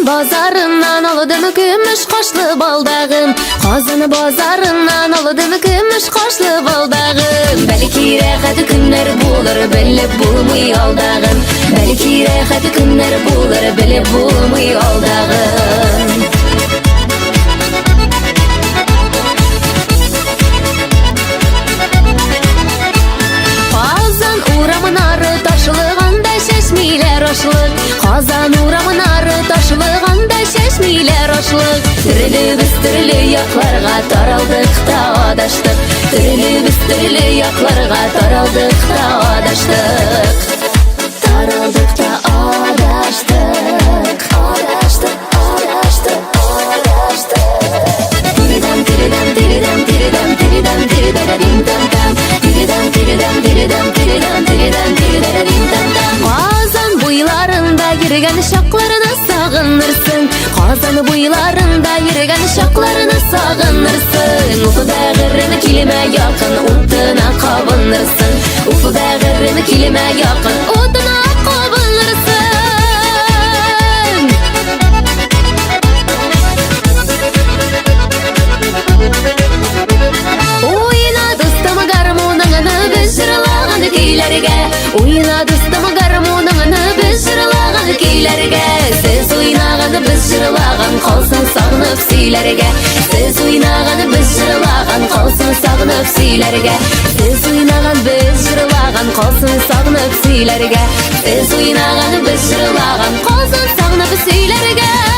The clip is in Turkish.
Bazarından aladım gümüş kaşlı baldağım. Kazanı bazarından aladım gümüş kaşlı baldağım. Belki rahat günler bulur bilip bulmuy aldağım. Belki rahat günler bulur bilip bulmuy aldağım. Kazan uğramın arı taşılığında şeşmiler aşlık. Kazan uğramın arı taşılığında şeşmiler aşlık. Türlü biz türlü yaklarga taraldık da adaştık. Türlü biz türlü yaklarga taraldık da adaştık. Taraldık da adaştık. Adaştık, adaştık, adaştık. Tiridem, tiridem, tiridem, tiridem, tiridem, tiridem, dim tam tam. Tiridem, tiridem, tiridem, tiridem, tiridem, tiridem, dim tam tam. Kazan buylarında yürügen şaklarını sağınırsın. Kazan buylarında yürügen şaklarını sağınırsın. Ufu bağırını kilime yakın, utuna kavunırsın. Ufu bağırını kilime yakın, utuna kavunırsın. Oyna dostum garmonunu biz jırlağın keylerge. Oyna dostum garmonunu biz jırlağın keylerge. Siz oynağını biz jırlağın kalsın sağınıp seylerge. Siz oynağını biz jırlağın kalsın sağınıp seylerge. Siz oynağını biz jırlağın kalsın sağınıp seylerge. Siz oynağını biz jırlağın kalsın sağınıp seylerge.